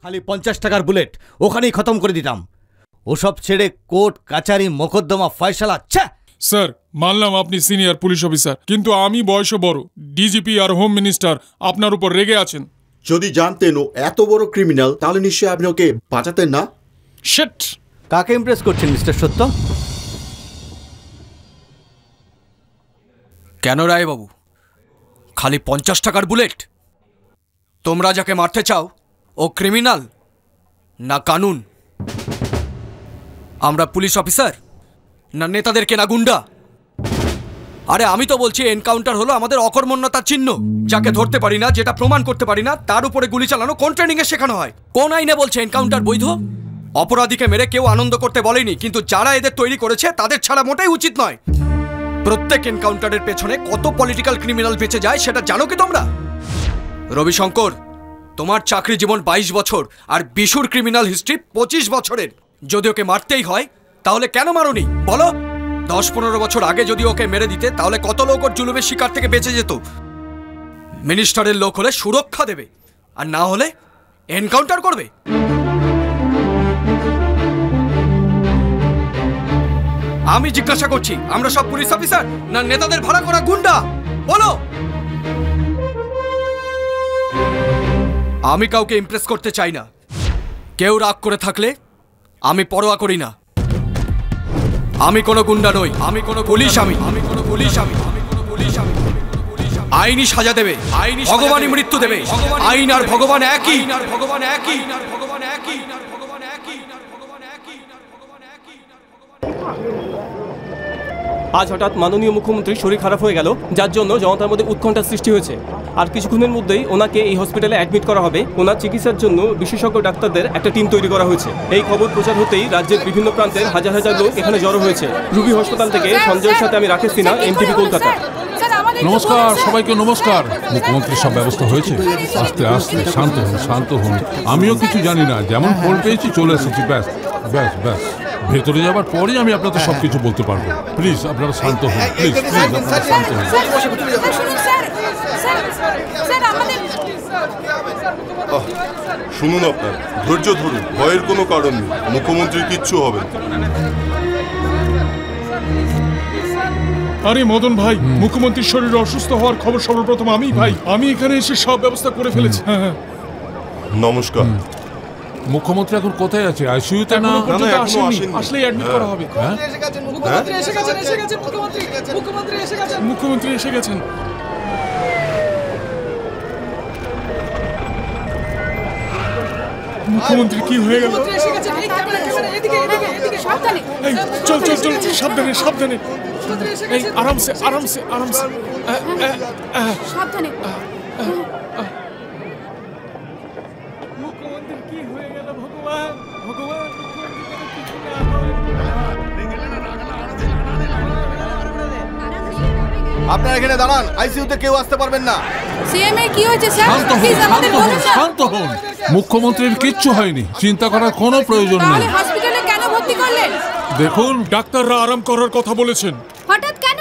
খালি 50 টাকার বুলেট ওখানেই খতম করে দিতাম। ওসব ছেড়ে কোর্ট কাচারি মোকদ্দমা ফয়সালা। স্যার মানলাম আপনি সিনিয়র পুলিশ অফিসার, কিন্তু আমি বয়সে বড়। ডিজিপি আর হোম মিনিস্টার আপনার উপর রেগে আছেন। যদি জানতেন ও এত বড় ক্রিমিনাল তাহলে নিশ্চয়ই আপনি ওকে বাঁচাতেন না। শিট! কাকে ইমপ্রেস করছেন মিস্টার সত্য? কেন রায় বাবু, খালি 50 টাকার বুলেট? তোমরা যাকে মারতে চাও ও ক্রিমিনাল না কানুন? আমরা পুলিশ অফিসার না নেতাদের কেনা গুন্ডা? আরে আমি তো বলছি এনকাউন্টার হলো আমাদের অকর্মণ্যতার চিহ্ন। যাকে ধরতে পারি না, যেটা প্রমাণ করতে পারি না, তার উপরে গুলি চালানো কোন ট্রেনিং এ শেখানো হয়? কোন আইনে বলছে এনকাউন্টার বৈধ? অপরাধীকে মেরে কেউ আনন্দ করতে বলেনি, কিন্তু যারা এদের তৈরি করেছে তাদের ছাড়া মোটেই উচিত নয়। প্রত্যেক এনকাউন্টারের পেছনে কত পলিটিক্যাল ক্রিমিনাল বেঁচে যায় সেটা জানো কি তোমরা? রবিশঙ্কর, তোমার চাকরি জীবন 22 বছর আর বিশুর ক্রিমিনাল হিস্ট্রি 25 বছরের। যদি ওকে মারতেই হয় তাহলে কেন মারোনি বলো? 10-15 বছর আগে যদি ওকে মেরে দিতে তাহলে কত লোক ওর জুলুমের শিকার থেকে বেঁচে যেত। মিনিস্টারের লোক হলে সুরক্ষা দেবে, আর না হলে এনকাউন্টার করবে। আমি জিজ্ঞাসা করছি, আমরা সব পুলিশ অফিসার না নেতাদের ভাড়া করা গুন্ডা? বলো। আমি কাউকে ইমপ্রেস করতে চাই না। কেউ রাগ করে থাকলে আমি পরোয়া করি না। আমি কোনো গুন্ডা নই, আমি কোনো পুলিশ। আমি কোনো পুলিশ। আমি কোনো পুলিশ। আইনি সাজা দেবে, আইনি ভগবানই মৃত্যু দেবে। আইন আর ভগবান একই। ভগবান একই। ভগবান একই। ভগবান একই। ভগবান একই। ভগবান একই। আজ হঠাৎ মাননীয় মুখ্যমন্ত্রীর শরীর খারাপ হয়ে গেল, যার জন্য জনতার মধ্যে উৎকণ্ঠার সৃষ্টি হয়েছে। আর কিছুক্ষণের মধ্যেই ওনাকে এই হসপিটালে অ্যাডমিট করা হবে। ওনার চিকিৎসার জন্য বিশেষজ্ঞ ডাক্তারদের একটা টিম তৈরি করা হয়েছে। এই খবর প্রচার হতেই রাজ্যের বিভিন্ন প্রান্তের হাজার হাজার লোক এখানে জড়ো হয়েছে। রুবি হাসপাতাল থেকে সঞ্জয়ের সাথে আমি রাকেশ সিনহা, এমটিভি কলকাতা। নমস্কার সবাইকে, নমস্কার। মুখ্যমন্ত্রীর সব ব্যবস্থা হয়েছে? আস্তে আস্তে, শান্ত হন, শান্ত হন। আমিও কিছু জানি না, যেমন ফোন পেয়েছি চলে এসেছি, ব্যাস ব্যাস ব্যাস। ভেতরে যাবার পরেই আমি আপনাদের সবকিছু বলতে পারবো। প্লিজ আপনারা শান্ত হন, প্লিজ প্লিজ আপনারা শান্ত হন। শুনুন, আপনার ধৈর্য ধরুন, ভয়ের কোনো কারণ নেই। মুখ্যমন্ত্রীর কিচ্ছু হবে না। আরে মদন ভাই, মুখ্যমন্ত্রীর শরীর অসুস্থ হওয়ার খবর সর্বপ্রথম আমি ভাই। আমি এখানে এসে সব ব্যবস্থা করে ফেলেছি। নমস্কার। মুখ্যমন্ত্রী এখন কোথায় আছে? আইসিইউতে না? আসলেই অ্যাডমিট করা হবে। মুখ্যমন্ত্রী এসে গেছেন। মুখ্যমন্ত্রী কি হয়ে গেল? চল চল চল, সাবধানে সাবধানে। আরামসে আরামসে আরামসে। সাবধানে। মুখ্যমন্ত্রী কি হয়ে গেল? ভগবান ভগবান, আপনারা এখানে দাঁড়ান, আইসিইউতে কেউ আসতে পারবেন না। সিএম এর কি হয়েছে স্যার? প্লিজ আমাদের বলুন। শান্ত হন, মুখ্যমন্ত্রীর কিচ্ছু হয়নি, চিন্তা করার কোনো প্রয়োজন নেই। তাহলে হসপিটালে কেন ভর্তি করলেন? দেখুন, ডাক্তাররা আরাম করার কথা বলেছেন। হঠাৎ কেন?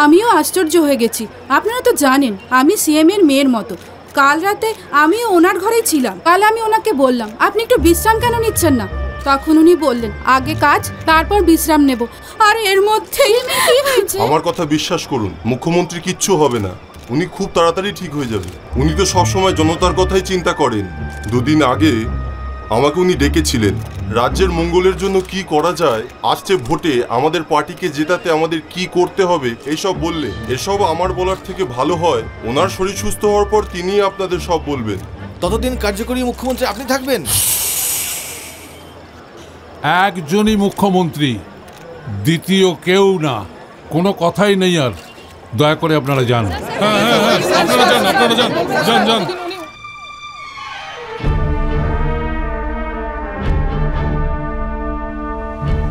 আমিও আশ্চর্য হয়ে গেছি। আপনারা তো জানেন আমি সিএম এর মেয়ের মতো। কাল রাতে আমিও ওনার ঘরেই ছিলাম। কাল আমি ওনাকে বললাম আপনি একটু বিশ্রাম কেন নিচ্ছেন না? তখন উনি বললেন আগে কাজ তারপর বিশ্রাম নেব। আর এর মধ্যেই কি হয়েছে? আমার কথা বিশ্বাস করুন, মুখ্যমন্ত্রী কিচ্ছু হবে না। উনি খুব তাড়াতাড়ি ঠিক হয়ে যাবে। উনি তো সবসময় জনতার কথাই চিন্তা করেন। দুদিন আগে আমাকে উনি ডেকেছিলেন, রাজ্যের মঙ্গলের জন্য কি করা যায়, আসছে ভোটে আমাদের পার্টিকে জেতাতে আমাদের কি করতে হবে এইসব বললে। এসব আমার বলার থেকে ভালো হয় ওনার শরীর সুস্থ হওয়ার পর তিনি আপনাদের সব বলবেন। ততদিন কার্যকরী মুখ্যমন্ত্রী আপনি থাকবেন। একজনই মুখ্যমন্ত্রী, দ্বিতীয় কেউ না। কোনো কথাই নেই আর। দয়া করে আপনারা যান। হ্যাঁ হ্যাঁ হ্যাঁ, আপনারা যান, আপনারা যান, যান যান।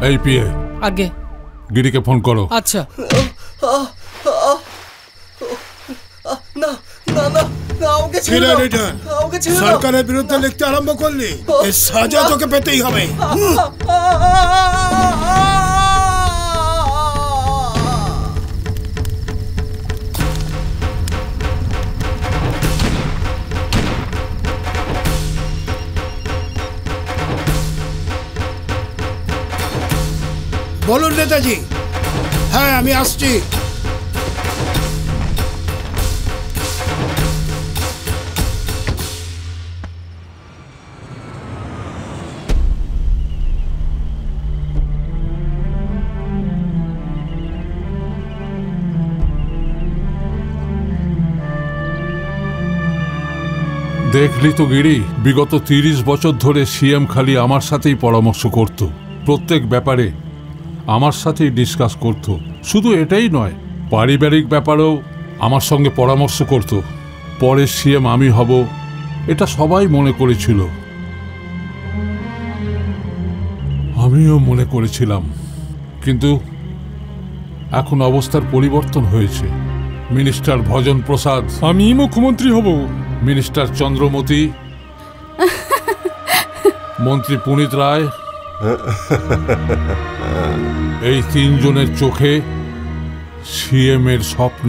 এই পিএ, আগে গিরিকে ফোন করো। আচ্ছা। না না না, সরকারের বিরুদ্ধে লিখতে আরম্ভ করলি, এর সাজা তোকে পেতেই হবে। বলুন নেতাজি। হ্যাঁ, আমি আসছি। দেখলি তো গিরি, বিগত 30 বছর ধরে সিএম খালি আমার সাথেই পরামর্শ করত, প্রত্যেক ব্যাপারে আমার সাথেই ডিসকাস করত। শুধু এটাই নয়, পারিবারিক ব্যাপারেও আমার সঙ্গে পরামর্শ করত। পরের সিএম আমি হব, এটা সবাই মনে করেছিল, আমিও মনে করেছিলাম। কিন্তু এখন অবস্থার পরিবর্তন হয়েছে। মিনিস্টার ভজন প্রসাদ, আমি মুখ্যমন্ত্রী হব। মিনিস্টার চন্দ্রমতি, মন্ত্রী পুনিত রায়, এই তিনজনের চোখে সিএম এর স্বপ্ন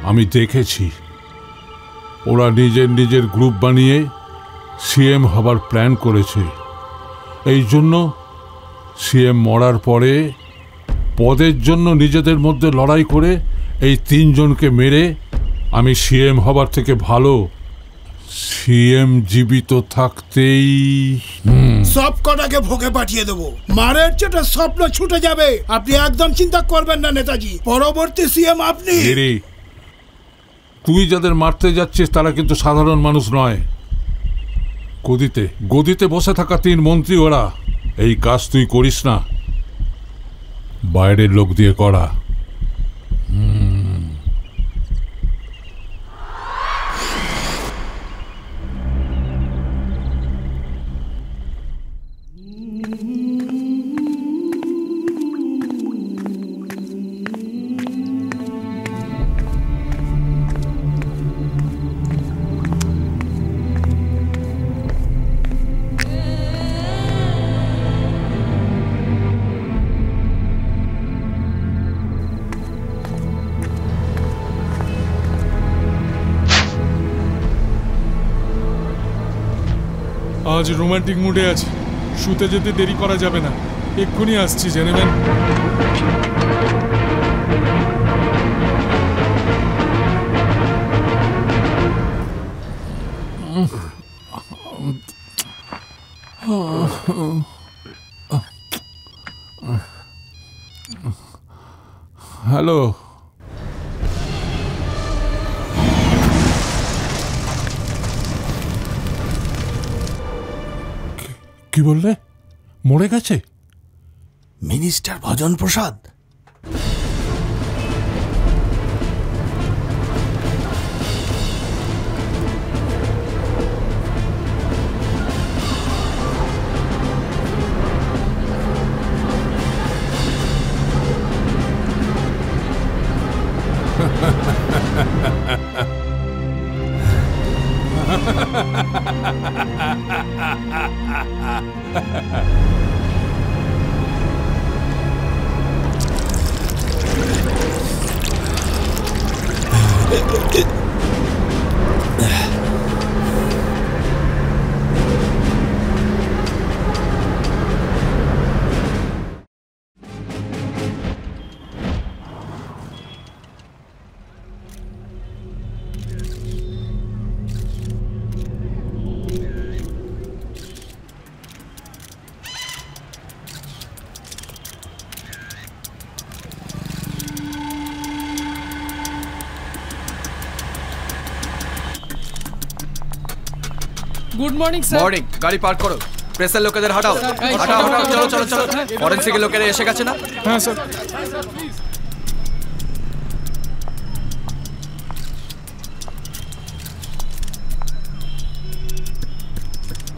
আমি দেখেছি। ওরা নিজের নিজের গ্রুপ বানিয়ে সিএম হবার প্ল্যান করেছে। এই জন্য সিএম মরার পরে পদের জন্য নিজেদের মধ্যে লড়াই করে এই তিনজনকে মেরে আমি সিএম হবার থেকে ভালো সিএম জীবিত থাকতেই সব কটাকে ভোগে পাঠিয়ে দেবো। মারের চোটে স্বপ্ন ছুটে যাবে। আপনি একদম চিন্তা করবেন না নেতাজি, পরবর্তী সিএম আপনি। তুই যাদের মারতে যাচ্ছিস তারা কিন্তু সাধারণ মানুষ নয়। গদিতে বসে থাকা 3 মন্ত্রী ওরা। এই কাজ তুই করিস না, বাইরের লোক দিয়ে করা। আজ রোমান্টিক মুডে আছে, শুতে যেতে দেরি করা যাবে না। এক্ষুনি আসছি জেনেবেন। হ্যালো, কি বললে? মরে গেছে minister Bhajan Prasad? Good morning sir. Morning. গাড়ি পার্ক করো। প্রেসের লোকেদের হাঁটাও, হাঁটাও, হাঁটাও, চলো চলো চলো। ফরেন্সিকের লোকেরা এসে গেছে না? হ্যাঁ স্যার।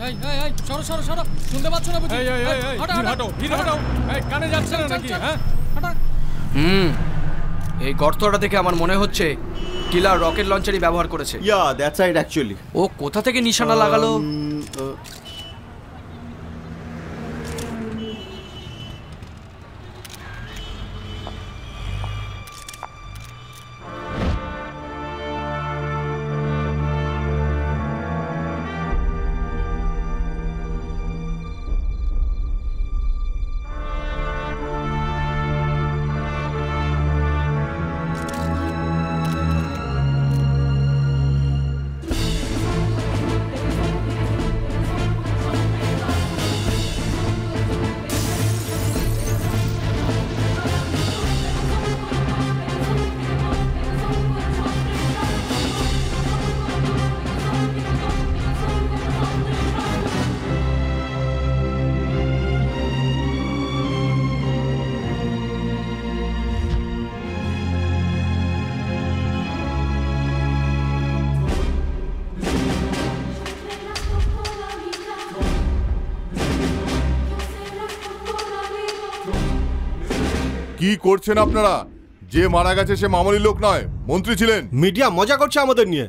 এই এই এই সরো সরো সরো, শুনতে পাচ্ছ না বুঝি? হাঁটো, ধীরে হাঁটো। এই কানে যাচ্ছে না নাকি? হ্যাঁ, এই গর্তটা দেখে আমার মনে হচ্ছে কিলার রকেট লঞ্চারই ব্যবহার করেছে। Yeah, that's right actually. ও কোথা থেকে নিশানা লাগালো? কি করছেন আপনারা? যে মারা গেছে সে মামুলি লোক নয়, মন্ত্রী ছিলেন। মিডিয়া মজা করছে আমাদের নিয়ে,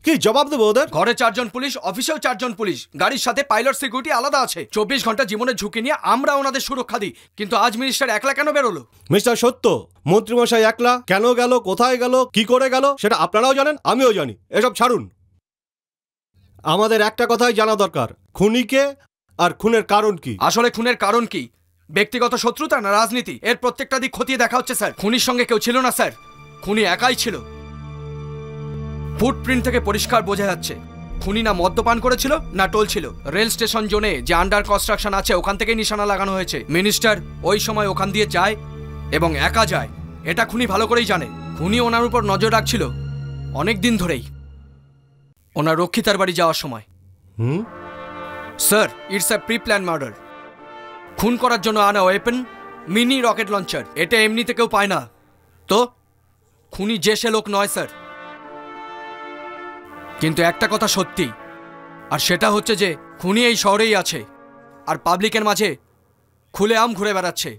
কি জবাব দেবো ওদের? ঘরে 4 জন পুলিশ, অফিসেও 4 জন পুলিশ, গাড়ির সাথে পাইলট সিকিউরিটি আলাদা আছে। 24 ঘন্টা জীবনের ঝুঁকি নিয়ে আমরা ওনাদের সুরক্ষা দিই, কিন্তু আজ মিনিস্টার একলা কেন বেরোলো? মিস্টার সত্য, মন্ত্রীমশাই একলা কেন গেল, কোথায় গেল, কি করে গেল সেটা আপনারাও জানেন, আমিও জানি। এসব ছাড়ুন, আমাদের একটা কথাই জানা দরকার, খুনিকে আর খুনের কারণ কি। আসলে খুনের কারণ কি? ব্যক্তিগত শত্রুতা না রাজনীতি? এর প্রত্যেকটা দিক খতিয়ে দেখা হচ্ছে স্যার। খুনির সঙ্গে কেউ ছিল না স্যার, খুনি একাই ছিল। ফুটপ্রিন্ট থেকে পরিষ্কার বোঝা যাচ্ছে খুনি না মদ্যপান করেছিল না টোল ছিল। রেল স্টেশন জোনে যে আন্ডার কনস্ট্রাকশন আছে ওখান থেকে নিশানা লাগানো হয়েছে। মিনিস্টার ওই সময় ওখান দিয়ে যায় এবং একা যায়, এটা খুনি ভালো করেই জানে। খুনি ওনার উপর নজর রাখছিল অনেক দিন ধরেই, ওনার রক্ষিতার বাড়ি যাওয়ার সময়। Sir, it's a pre plan murder. খুন করার জন্য আনা ওয়েপন মিনি রকেট লঞ্চার, এটা এমনিতে কেউ পায় না। তো খুনি যে সে লোক নয় স্যার। কিন্তু একটা কথা সত্যি, আর সেটা হচ্ছে যে খুনি এই শহরেই আছে আর পাবলিকের মাঝে খুলেআম ঘুরে বেড়াচ্ছে।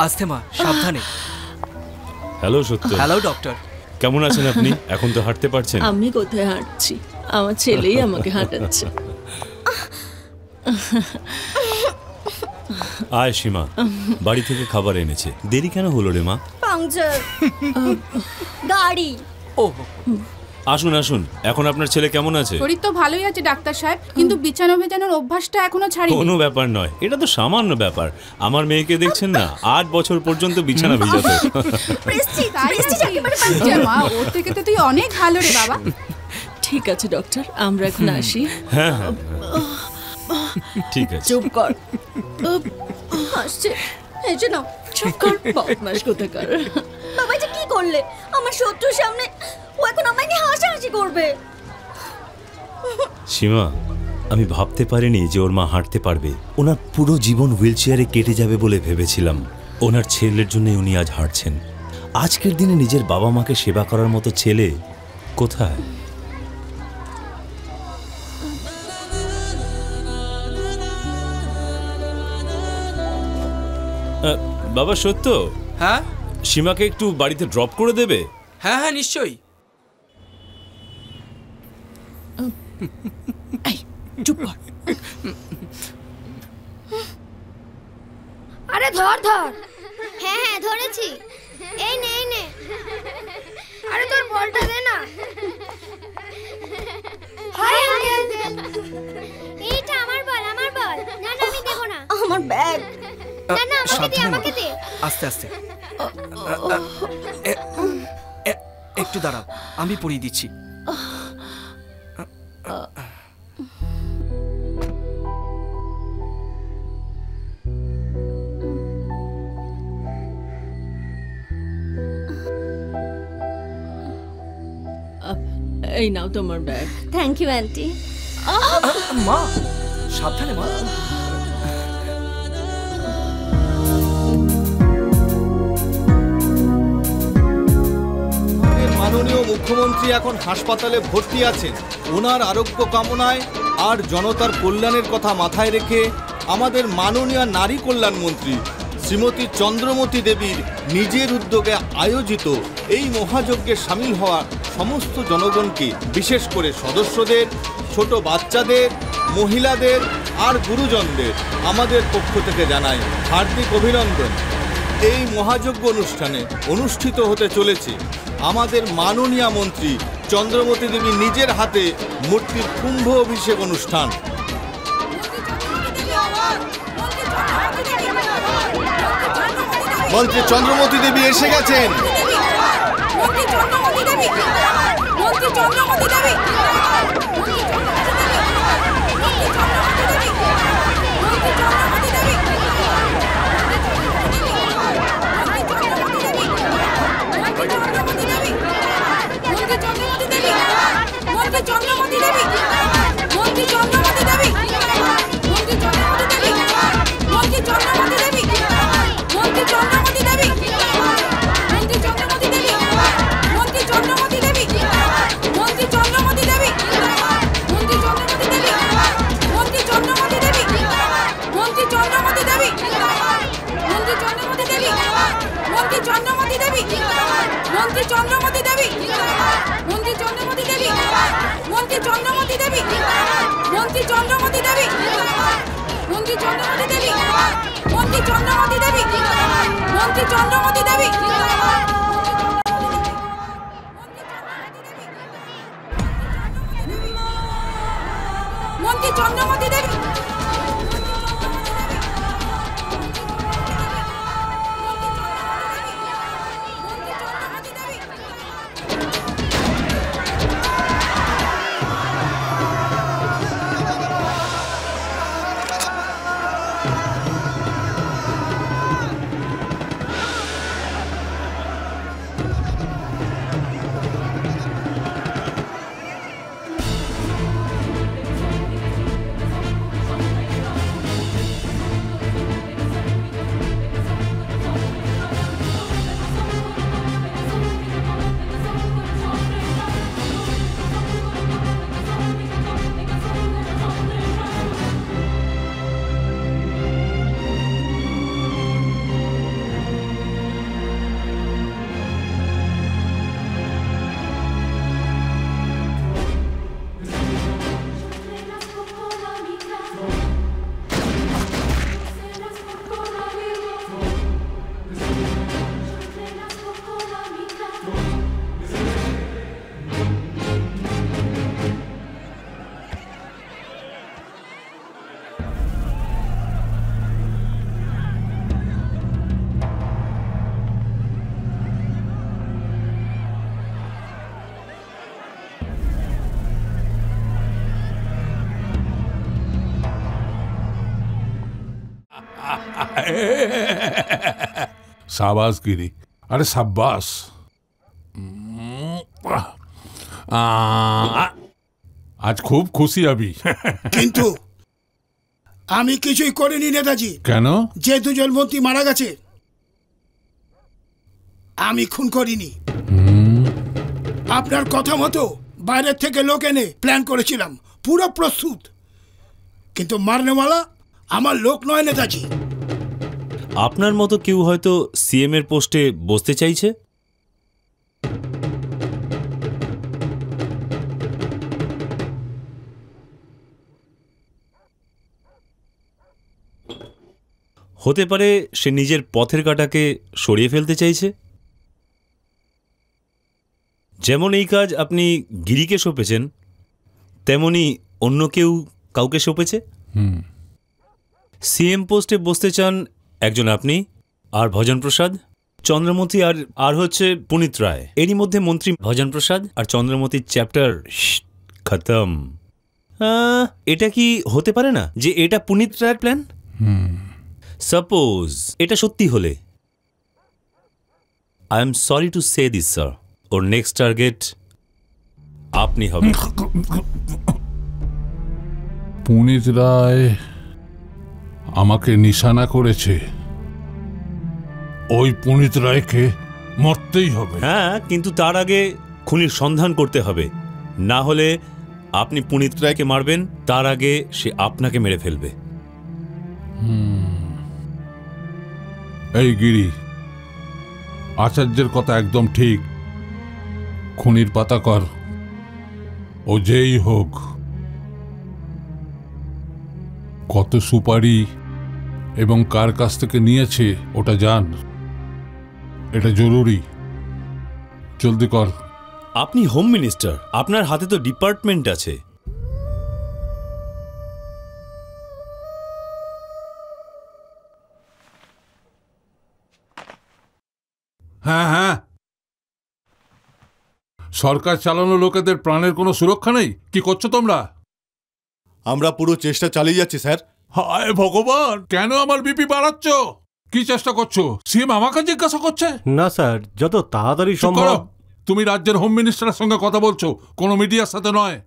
আস্তে মা, সাবধানে। হ্যালো সত্য। Hello doctor. কেমন আছেন আপনি? এখন তো হাঁটতে পারছেন। আমি কোথায় হাঁটছি, আমার ছেলেই আমাকে হাঁটাচ্ছে। আয় সীমা, বাড়ি থেকে খাবার এনেছে। দেরি কেন হলো রে মা? পাংচার গাড়ি। ও আসুন আসুন, এখন আপনার ছেলে কেমন আছে? শরীর তো ভালোই আছে ডাক্তার সাহেব, কিন্তু বিছানা ভেজানোর অভ্যাসটা এখনো ছাড়িনি। কোনো ব্যাপার নয়, এটা তো সামান্য ব্যাপার। আমার মেয়েকে দেখছেন না, 8 বছর পর্যন্ত বিছানা ভিজাতো। মা, ওর থেকে তো তুই অনেক ভালো রে বাবা। ঠিক আছে ডক্টর, আমরা এখন আসি। হ্যাঁ হ্যাঁ ঠিক আছে। চুপ কর, হাসছে। এই যে নাও, চুপ কর, বদমাশ কোথাকার। বাবা যে কি করলে? আমার শত্রুর সামনে ও এখন আমাকে হাসাহাসি করবে। সীমা, আমি ভাবতে পারিনি যে ওর মা হাঁটতে পারবে। ওনার পুরো জীবন হুইল চেয়ারে কেটে যাবে বলে ভেবেছিলাম। ওনার ছেলের জন্য উনি আজ হাঁটছেন। আজকের দিনে নিজের বাবা মাকে সেবা করার মতো ছেলে কোথায়? বাবা সত্য, হ্যাঁ সীমাকে একটু বাড়িতে ড্রপ করে দেবে? হ্যাঁ হ্যাঁ নিশ্চয়ই। চুপ কর। আরে ধর ধর। হ্যাঁ হ্যাঁ ধরেছি। এই নে এই নে। আরে তোর বলটা দে না। Hi uncle. এইটা আমার বল, আমার বল। না না আমি দেব না। আমার ব্যাগ। না না আমাকে দে, আমাকে দে। আস্তে আস্তে। একটু দাঁড়াও, আমি পরিয়ে দিচ্ছি। এই নাও তোমার ব্যাগ। Thank you aunty. মা সাবধানে মা। মাননীয় মুখ্যমন্ত্রী এখন হাসপাতালে ভর্তি আছেন। ওনার আরোগ্য কামনায় আর জনতার কল্যাণের কথা মাথায় রেখে আমাদের মাননীয় নারী কল্যাণ মন্ত্রী শ্রীমতী চন্দ্রমতী দেবীর নিজের উদ্যোগে আয়োজিত এই মহাযজ্ঞে সামিল হওয়া সমস্ত জনগণকে, বিশেষ করে সদস্যদের, ছোট বাচ্চাদের, মহিলাদের আর গুরুজনদের আমাদের পক্ষ থেকে জানাই হার্দিক অভিনন্দন। এই মহাযজ্ঞ অনুষ্ঠানে অনুষ্ঠিত হতে চলেছে আমাদের মাননীয় মন্ত্রী চন্দ্রমতী দেবী নিজের হাতে মূর্তির কুম্ভ অভিষেক অনুষ্ঠান। মন্ত্রী চন্দ্রমতী দেবী এসে গেছেন। মন্ত্রী চন্দ্রমতি দেবী। সাবাস গিরি, আরে সাব্বাস। আজ খুব খুশি আমি। কিন্তু আমি কিছুই করিনি নেতাজি। কেন? যে দুজন মন্ত্রী মারা গেছে আমি খুন করিনি। আপনার কথা মতো বাইরের থেকে লোক এনে প্ল্যান করেছিলাম, পুরো প্রস্তুত, কিন্তু মারনেওয়ালা আমার লোক নয় নেতাজি। আপনার মতো কেউ হয়তো সিএম এর পোস্টে বসতে চাইছে। হতে পারে সে নিজের পথের কাঁটাকে সরিয়ে ফেলতে চাইছে। যেমন এই কাজ আপনি গিরিকে সঁপেছেন, তেমনি অন্য কেউ কাউকে সঁপেছে। সিএম পোস্টে বসতে চান একজন আপনি, আর ভজন প্রসাদ, চন্দ্রমতি, আর হচ্ছে পুনিত রায়। এরই মধ্যে মন্ত্রী ভজন প্রসাদ আর চন্দ্রমতির চ্যাপ্টার খতম। এটা কি হতে পারে না যে এটা পুনিত রায়ের প্ল্যান? সাপোজ এটা সত্যি হলে, I am sorry to say this sir, or next target আপনি হবেন। পুনিত রায় আমাকে নিশানা করেছে, ওই পুনিত রায়কে মরতেই হবে। হ্যাঁ, কিন্তু তার আগে খুনির সন্ধান করতে হবে, না হলে আপনি পুনিত রায়কে মারবেন, তার আগে সে আপনাকে মেরে ফেলবে। এই গিরি, আচার্যের কথা একদম ঠিক। খুনির পাতা কর, ও যেই হোক। কত সুপারি এবং কার কাছ থেকে নিয়েছে ওটা জান, এটা জরুরি। জলদি কর। আপনি হোম মিনিস্টার, আপনার হাতে তো ডিপার্টমেন্ট আছে। হ্যাঁ হ্যাঁ, সরকার চালানো লোকেদের প্রাণের কোনো সুরক্ষা নেই। কি করছো তোমরা? আমরা পুরো চেষ্টা চালিয়ে যাচ্ছি স্যার। হায় ভগবান, কেন আমার বিপি বাড়াচ্ছ? কি চেষ্টা করছো? সিএম আমাকে জিজ্ঞাসা করছে। না স্যার, যত তাড়াতাড়ি চুপ সম্ভব। করো। তুমি রাজ্যের হোম মিনিস্টারের সঙ্গে কথা বলছো, কোনো মিডিয়ার সাথে নয়।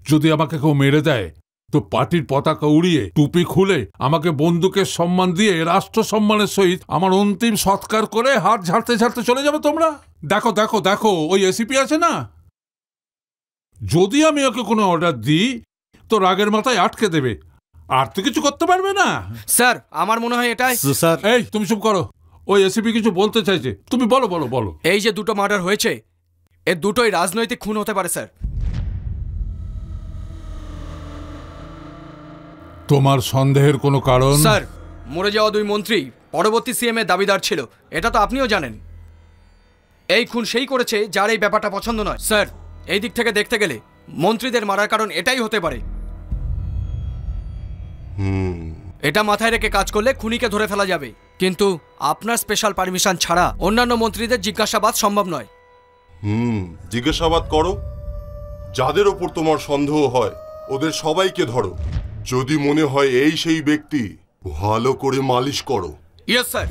যদি আমাকে কেউ মেরে দেয় তো পার্টির পতাকা উড়িয়ে, টুপি খুলে, আমাকে বন্দুকের সম্মান দিয়ে রাষ্ট্র সম্মানের সহিত আমার অন্তিম সৎকার করে হাত ঝাড়তে ঝাড়তে চলে যাবে তোমরা। দেখো দেখো দেখো, ওই এসিপি আছে না, যদি আমি ওকে কোনো অর্ডার দিই তো রাগের মাথায় আটকে দেবে, আর তো কিছু করতে পারবে না। স্যার, আমার মনে হয় এটাই। স্যার, এই তুমি চুপ করো। ওই এসিপি কিছু বলতে চাইছে, তুমি বলো বলো বলো। এই যে দুটো মার্ডার হয়েছে, এর দুটোই রাজনৈতিক খুন হতে পারে স্যার। তোমার সন্দেহের কোনো কারণ? স্যার, মরে যাওয়া দুই মন্ত্রী পরবর্তী সিএম এর দাবিদার ছিল, এটা তো আপনিও জানেন। এই খুন সেই করেছে যার এই ব্যাপারটা পছন্দ নয়। স্যার, এই দিক থেকে দেখতে গেলে মন্ত্রীদের মারার কারণ এটাই হতে পারে এটা মাথায় রেখে কাজ করলে খুনিকে ধরে ফেলা যাবে, কিন্তু আপনার স্পেশাল পারমিশন ছাড়া অন্যান্য মন্ত্রীদের জিজ্ঞাসাবাদ সম্ভব নয়। জিজ্ঞাসাবাদ করো, যাদের ওপর তোমার সন্দেহ হয় ওদের সবাইকে ধরো। যদি মনে হয় এই সেই ব্যক্তি, ভালো করে মালিশ করো। Yes sir.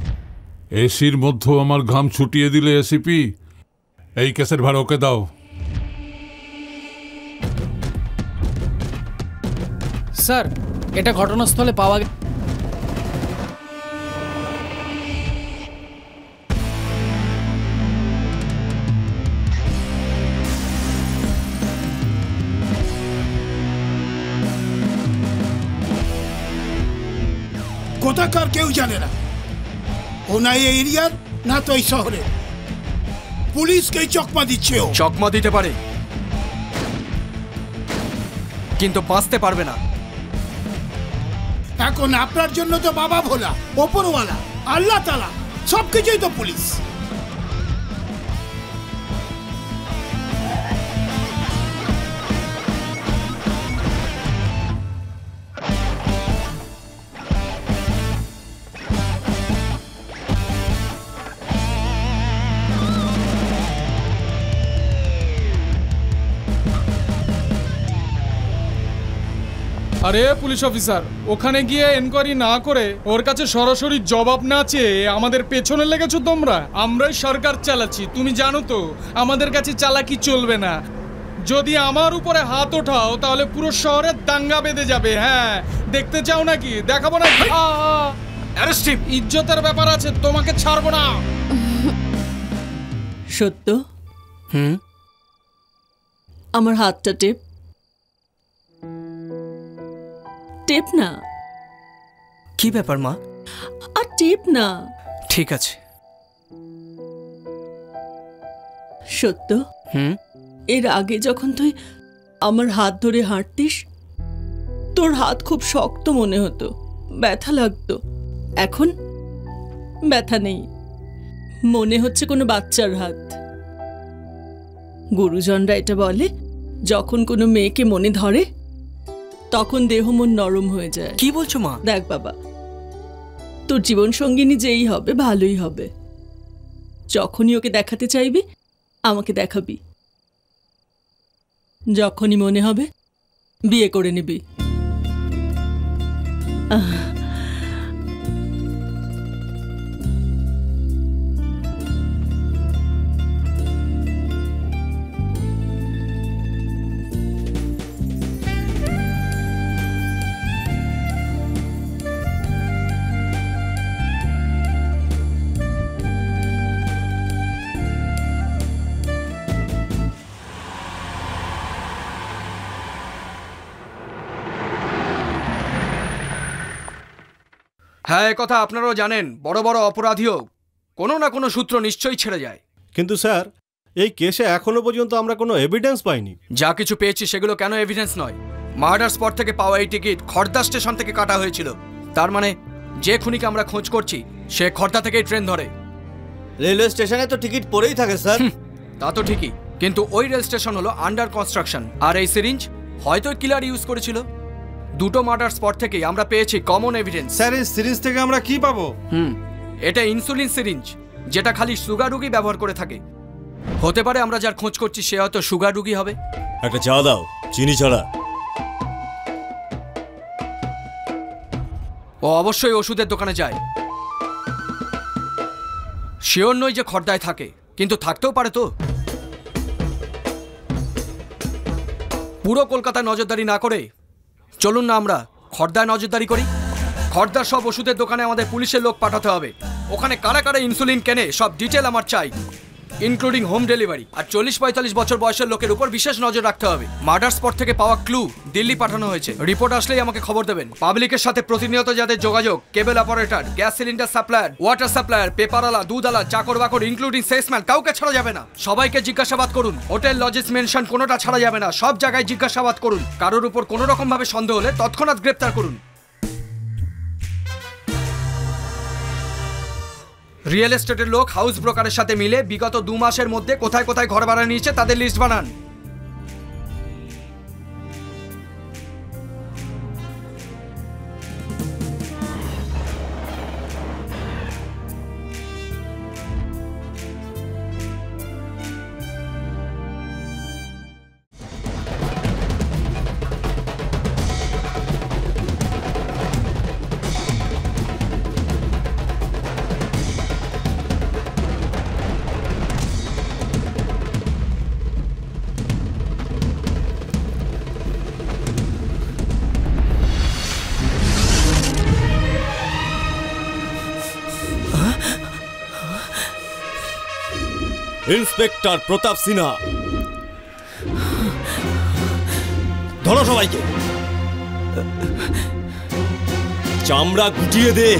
এসির মধ্যে আমার ঘাম ছুটিয়ে দিলে এসিপি, এই কেসের ভাড়া ওকে দাও। স্যার, এটা ঘটনাস্থলে পাওয়া গেছে। কোথাকার কেউ জানে না, ও না এই এরিয়ার না তো এই শহরে। পুলিশকেই চকমা দিচ্ছে। ও চকমা দিতে পারে, কিন্তু বাঁচতে পারবে না। এখন আপনার জন্য তো বাবা ভোলা, ওপরওয়ালা, আল্লাহ তাআলা সবকিছুই তো পুলিশ। আরে পুলিশ অফিসার, ওখানে গিয়ে এনকোয়ারি না করে ওর কাছে সরাসরি জবাব না চেয়ে আমাদের পেছনে লেগেছো তোমরা। আমরাই সরকার চালাচ্ছি, তুমি জানো তো আমাদের কাছে চালাকি চলবে না। যদি আমার উপরে হাত ওঠাও তাহলে পুরো শহরে দাঙ্গা বেঁধে যাবে। হ্যাঁ, দেখতে চাও নাকি? দেখাবো নাকি? ইজ্জতের ব্যাপার আছে, তোমাকে ছাড়বো না। সত্য, আমার হাতটা টেপ টেপ না। কি ব্যাপার মা? আর টেপ না। ঠিক আছে। সত্য, এর আগে যখন তুই আমার হাত ধরে হাঁটতিস, তোর হাত খুব শক্ত মনে হতো, ব্যথা লাগতো। এখন ব্যথা নেই, মনে হচ্ছে কোনো বাচ্চার হাত। গুরুজনরা এটা বলে, যখন কোনো মেয়েকে মনে ধরে তখন দেহ মন নরম হয়ে যায়। কি বলছো মা? দেখ বাবা, তোর জীবন সঙ্গিনী যেই হবে ভালোই হবে। যখনই ওকে দেখাতে চাইবি আমাকে দেখাবি, যখনই মনে হবে বিয়ে করে নিবি। হ্যাঁ, কথা আপনারাও জানেন, বড় বড় অপরাধীও কোনো না কোনো সূত্র নিশ্চয়ই ছেড়ে যায়। কিন্তু স্যার, এই কেসে এখনো পর্যন্ত আমরা কোনো এভিডেন্স পাইনি। যা কিছু পেয়েছি সেগুলো কেন এভিডেন্স নয়? মার্ডার স্পট থেকে পাওয়া এই টিকিট খড়দা স্টেশন থেকে কাটা হয়েছিল। তার মানে যে খুনিকে আমরা খোঁজ করছি সে খড়দা থেকেই ট্রেন ধরে। রেলওয়ে স্টেশনে তো টিকিট পড়েই থাকে স্যার। তা তো ঠিকই, কিন্তু ওই রেল স্টেশন হলো আন্ডার কনস্ট্রাকশন, আর এই সিরিঞ্জ হয়তো কিলার ইউজ করেছিল। দুটো মার্ডার স্পট থেকেই আমরা পেয়েছি কমন এভিডেন্স। স্যার, এই সিরিঞ্জ থেকে আমরা কি পাবো? এটা ইনসুলিন সিরিঞ্জ, যেটা খালি সুগার রোগী ব্যবহার করে থাকে। হতে পারে আমরা যার খোঁজ করছি সে হয়তো সুগার রোগী হবে। একটা চা দাও, চিনি ছাড়া। ও অবশ্যই ওষুধের দোকানে যায়। শিওর নই যে খড়দায় থাকে, কিন্তু থাকতেও পারে তো। পুরো কলকাতায় নজরদারি না করে চলুন না আমরা খড়দায় নজরদারি করি। খড়দার সব ওষুধের দোকানে আমাদের পুলিশের লোক পাঠাতে হবে। ওখানে কারা কারা ইনসুলিন কেনে সব ডিটেল আমার চাই, ইনক্লুডিং হোম ডেলিভারি। আর 40-45 বছর বয়সের লোকের উপর বিশেষ নজর রাখতে হবে। মার্ডার স্পট থেকে পাওয়া ক্লু দিল্লি পাঠানো হয়েছে। রিপোর্ট আসলেই আমাকে খবর দেবেন। পাবলিকের সাথে প্রতিনিয়ত যাদের যোগাযোগ, cable operator, gas cylinder supplier, water supplier, পেপারওয়ালা, দুধওয়ালা, চাকর বাকর, ইনক্লুডিং সেলসম্যান, কাউকে ছাড়া যাবে না। সবাইকে জিজ্ঞাসাবাদ করুন। হোটেল, লজেস, মেনশন কোনোটা ছাড়া যাবে না। সব জায়গায় জিজ্ঞাসাবাদ করুন। কারোর উপর কোনো রকম ভাবে সন্দেহ হলে তৎক্ষণাৎ গ্রেপ্তার করুন। রিয়েল এস্টেটের লোক হাউস ব্রোকারের সাথে মিলে বিগত 2 মাসের মধ্যে কোথায় কোথায় ঘর ভাড়া নিয়েছে তাদের লিস্ট বানান। ইন্সপেক্টর প্রতাপ সিনহা। ধরো সবাইকে, চামড়া গুটিয়ে দে।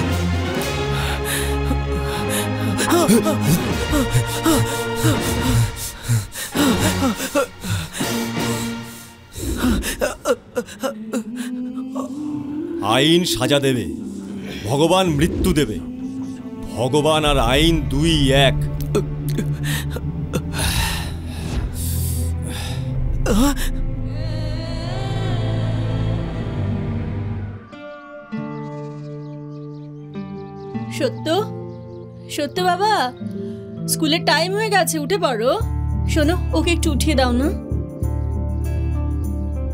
আইন সাজা দেবে, ভগবান মৃত্যু দেবে। ভগবান আর আইন দুই এক। সত্য, সত্য বাবা, স্কুলের টাইম হয়ে গেছে, উঠে পড়ো। শোনো, ওকে একটু উঠিয়ে দাও না।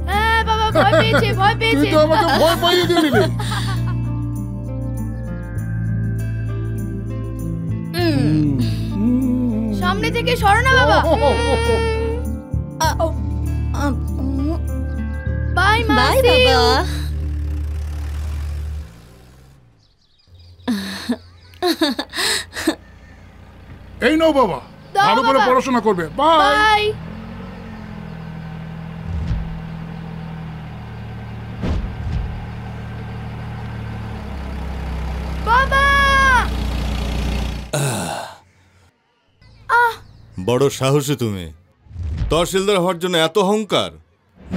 হ্যাঁ বাবা, ভয় পেয়েছে, ভয় পেয়েছে। তুই তো আমাকে ভয় পাইয়ে দিলি রে। সামনে থেকে সরো না বাবা। বাই মা, বাই বাবা। এই নাও বাবা, ভালো করে পড়াশোনা করবে। বাই। বাবা, বড় সাহসী তুমি। তহসিলদার হওয়ার জন্য এত অহংকার।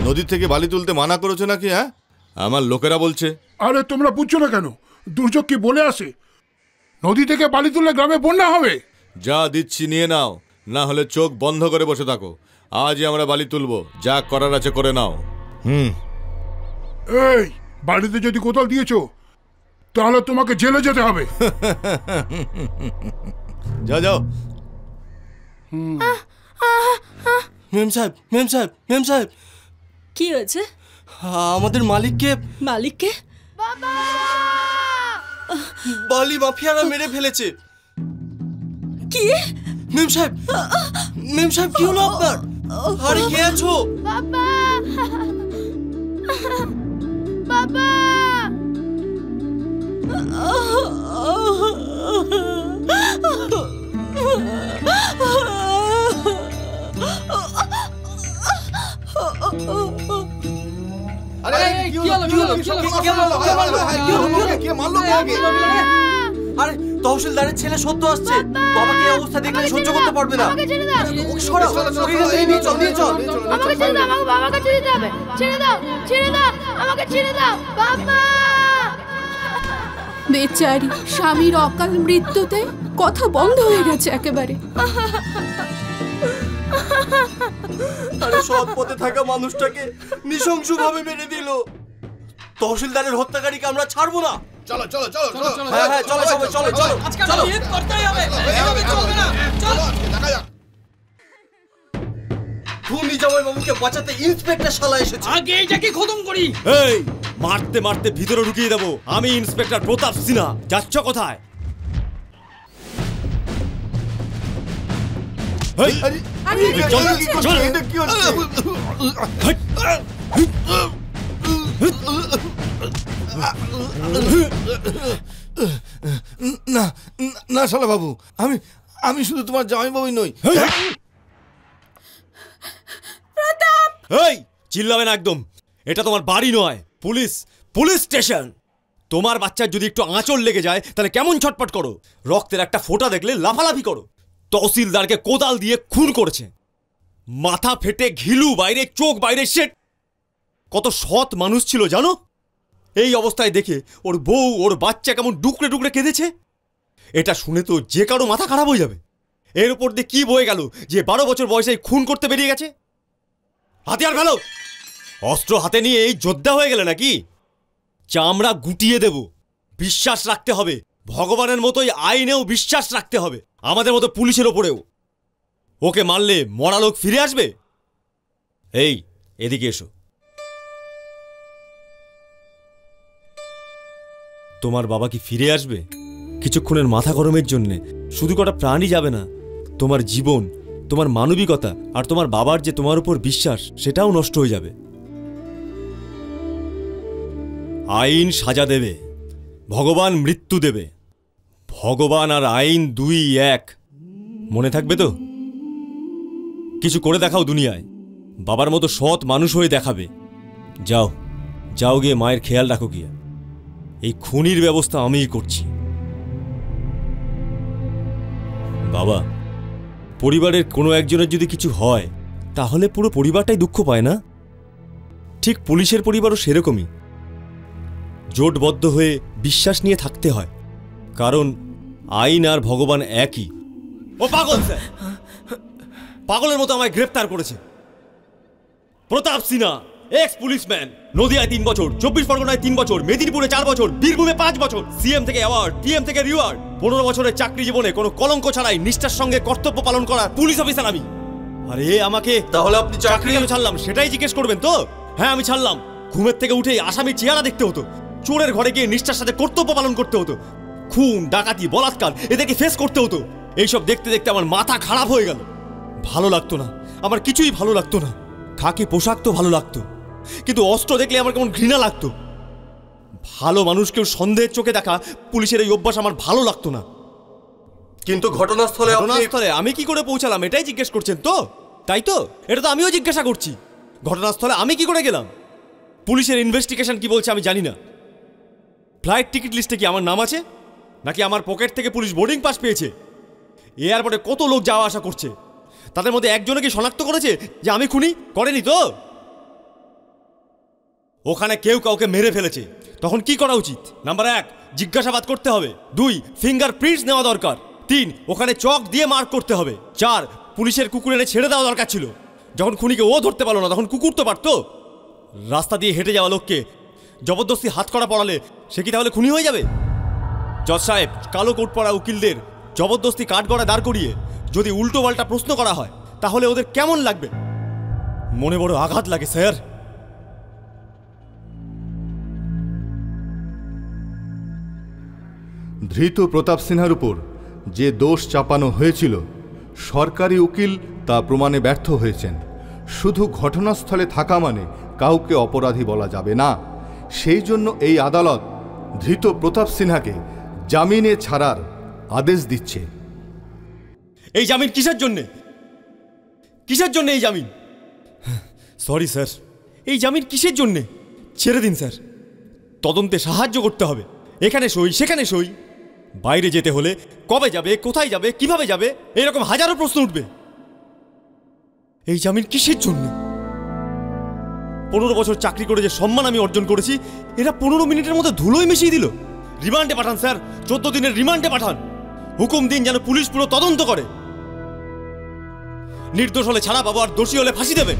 নদী থেকে বালি তুলতে মানা করেছো নাকি? হ্যাঁ, আমার লোকেরা বলছে। আরে তোমরা বুঝছো না কেন? দুর্যোগ কি বলে আসে? নদী থেকে বালি তুললে গ্রামে বন্যা হবে। যা দিচ্ছি নিয়ে নাও, না হলে চোখ বন্ধ করে বসে থাকো। আজই আমরা বালি তুলবো, যা করার আছে করে নাও। এই বাড়িতে যদি কোথাও দিয়েছো তাহলে তোমাকে জেলে যেতে হবে। যাও যাও। মেম সাহেব, মেম সাহেব, মেম সাহেব, কি হয়েছে? আমাদের মালিককে মালিককে বালি মাফিয়ারা মেরে ফেলেছে। কি? মেম সাহেব, মেম সাহেব, কি হলো আপনার? আরে কে আছো? বাবা, বাবা, আরে তহসিলদারের ছেলে সত্য আসছে। বাবাকে এই অবস্থা দেখলে সহ্য করতে পারবে না। আমাকে ছেড়ে দাও। সরাও, নিয়ে চল, নিয়ে চল। আমাকে ছেড়ে দাও, আমাকে বাবার কাছে যেতে হবে। ছেড়ে দাও, ছেড়ে দাও, আমাকে ছেড়ে দাও বাবা। বেচারি স্বামীর অকাল মৃত্যুতে কথা বন্ধ হয়ে গেছে একেবারে। আরে সৎ পথে থাকা মানুষটাকে নৃশংসভাবে মেরে দিল। তহসিলদারের হত্যাকারীকে আমরা ছাড়বো না। চলো চলো চলো চলো। হ্যাঁ হ্যাঁ, চলো সবাই, চলো চলো চলো। খুনি জামাই বাবুকে বাঁচাতে ইন্সপেক্টর শালা এসেছে। আগে এইটাকে খতম করি। এই মারতে মারতে ভিতরে ঢুকিয়ে দেবো। আমি ইন্সপেক্টর প্রতাপ সিনহা। যাচ্ছ কোথায়? না না শালা বাবু, আমি আমি শুধু তোমার জামাইবাবুই নই। এই চিল্লাবে না একদম। এটা তোমার বাড়ি নয়, পুলিশ পুলিশ স্টেশন। তোমার বাচ্চার যদি একটু আঁচল লেগে যায় তাহলে কেমন ছটপট করো? রক্তের একটা ফোঁটা দেখলে লাফালাফি করো। তহসিলদারকে কোদাল দিয়ে খুন করেছে। মাথা ফেটে ঘিলু বাইরে, চোখ বাইরে। সেট কত সৎ মানুষ ছিল জানো? এই অবস্থায় দেখে ওর বউ, ওর বাচ্চা কেমন ডুকরে ডুকরে কেঁদেছে। এটা শুনে তো যে কারো মাথা খারাপ হয়ে যাবে। এর উপর দিয়ে কি বয়ে গেল যে 12 বছর বয়সে খুন করতে বেরিয়ে গেছে। হাতিয়ার ফেলো। অস্ত্র হাতে নিয়ে এই যোদ্ধা হয়ে গেলে নাকি? চামড়া গুটিয়ে দেব। বিশ্বাস রাখতে হবে, ভগবানের মতোই আইনেও বিশ্বাস রাখতে হবে, আমাদের মতো পুলিশের ওপরেও। ওকে মারলে মরা লোক ফিরে আসবে? এই এদিকে এসো। তোমার বাবা কি ফিরে আসবে? কিছুক্ষণের মাথা গরমের জন্যে শুধু কটা প্রাণই যাবে না, তোমার জীবন, তোমার মানবিকতা আর তোমার বাবার যে তোমার উপর বিশ্বাস সেটাও নষ্ট হয়ে যাবে। আইন সাজা দেবে, ভগবান মৃত্যু দেবে। ভগবান আর আইন দুই এক, মনে থাকবে তো? কিছু করে দেখাও দুনিয়ায়, বাবার মতো সৎ মানুষ হয়ে দেখাবে। যাও যাও গিয়ে মায়ের খেয়াল রাখো গিয়ে। এই খুনির ব্যবস্থা আমিই করছি। বাবা, পরিবারের কোনো একজনের যদি কিছু হয় তাহলে পুরো পরিবারটাই দুঃখ পায় না? ঠিক পুলিশের পরিবারও সেরকমই, জোটবদ্ধ হয়ে বিশ্বাস নিয়ে থাকতে হয়, কারণ আইন আর ভগবান একই। ও পাগল স্যার, পাগলের মতো আমায় গ্রেফতার করেছে প্রতাপ সিনহা, এক্স পুলিশম্যান। নদিয়ায় 3 বছর, 24 পরগনায় 3 বছর, মেদিনীপুরে 4 বছর, বীরভূমে 5 বছর, সিএম থেকে অ্যাওয়ার্ড, পিএম থেকে রিওয়ার্ড। 15 বছরের চাকরি জীবনে কোনো কলঙ্ক ছাড়াই নিষ্ঠার সঙ্গে কর্তব্য পালন করা পুলিশ অফিসার আমি। আরে আমাকে তাহলে আপনি চাকরি কেন ছাড়লাম সেটাই জিজ্ঞেস করবেন তো? হ্যাঁ, আমি ছাড়লাম। ঘুমের থেকে উঠেই আসামি চেহারা দেখতে হতো, চোরের ঘরে গিয়ে নিষ্ঠার সাথে কর্তব্য পালন করতে হতো, খুন, ডাকাতি, বলাৎকার এদেরকে ফেস করতে হতো। এইসব দেখতে দেখতে আমার মাথা খারাপ হয়ে গেল। ভালো লাগতো না, আমার কিছুই ভালো লাগতো না। খাকি পোশাক তো ভালো লাগতো, কিন্তু অস্ত্র দেখলে আমার কেমন ঘৃণা লাগতো। ভালো মানুষকেও সন্দেহের চোখে দেখা পুলিশের এই অভ্যাস আমার ভালো লাগতো না। কিন্তু ঘটনাস্থলে আমি কি করে পৌঁছালাম এটাই জিজ্ঞেস করছেন তো? তাই তো, এটা তো আমিও জিজ্ঞাসা করছি। ঘটনাস্থলে আমি কি করে গেলাম? পুলিশের ইনভেস্টিগেশন কি বলছে আমি জানি না। ফ্লাইট টিকিট লিস্টে কি আমার নাম আছে, নাকি আমার পকেট থেকে পুলিশ বোর্ডিং পাস পেয়েছে? এয়ারপোর্টে কত লোক যাওয়া আসা করছে, তাদের মধ্যে একজনে কি শনাক্ত করেছে যে আমি খুনি? করেনি তো। ওখানে কেউ কাউকে মেরে ফেলেছে, তখন কি করা উচিত? নাম্বার 1, জিজ্ঞাসাবাদ করতে হবে। 2, ফিঙ্গার প্রিন্টস নেওয়া দরকার। 3, ওখানে চক দিয়ে মার্ক করতে হবে। 4, পুলিশের কুকুর এনে ছেড়ে দেওয়া দরকার ছিল। যখন খুনিকে ও ধরতে পারলো না তখন কুকুর তো পারতো। রাস্তা দিয়ে হেঁটে যাওয়া লোককে জবরদস্তি হাত করা পড়ালে সে কি তাহলে খুনি হয়ে যাবে? জজ সাহেব, কালো কোট পরা উকিলদের জবরদস্তি কাঠগড়ায় দাঁড় করিয়ে যদি উল্টো পাল্টা প্রশ্ন করা হয় তাহলে ওদের কেমন লাগবে? মনে বড় আঘাত লাগে স্যার। ধৃত প্রতাপ সিনহার উপর যে দোষ চাপানো হয়েছিল, সরকারি উকিল তা প্রমাণে ব্যর্থ হয়েছেন। শুধু ঘটনাস্থলে থাকা মানে কাউকে অপরাধী বলা যাবে না। সেই জন্য এই আদালত ধৃত প্রতাপ সিনহাকে জামিনে ছাড়ার আদেশ দিচ্ছে। এই জামিন কিসের জন্যে? কিসের জন্যে এই জামিন? সরি স্যার, এই জামিন কিসের জন্যে? ছেড়ে দিন স্যার, তদন্তে সাহায্য করতে হবে। এখানে সই সেখানে সই, বাইরে যেতে হলে কবে যাবে, কোথায় যাবে, কিভাবে যাবে, এরকম হাজারো প্রশ্ন উঠবে। এই জামিন কিসের জন্য? 15 বছর চাকরি করে যে সম্মান আমি অর্জন করেছি, এরা 15 মিনিটের মধ্যে ধুলোয় মিশিয়ে দিল। রিমান্ডে পাঠান স্যার, 14 দিনের রিমান্ডে পাঠান। হুকুম দিন যেন পুলিশ পুরো তদন্ত করে। নির্দোষ হলে ছাড়া পাবো, আর দোষী হলে ফাঁসি দেবে।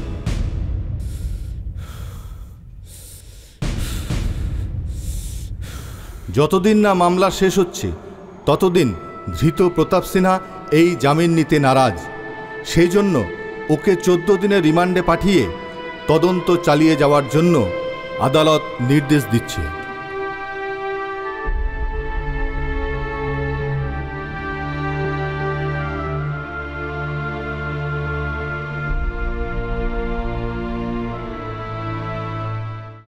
যতদিন না মামলা শেষ হচ্ছে ততদিন ধৃত প্রতাপ সিনহা এই জামিন নিতে নারাজ। সেই জন্য ওকে 14 দিনের রিমান্ডে পাঠিয়ে তদন্ত চালিয়ে যাওয়ার জন্য আদালত নির্দেশ দিচ্ছে।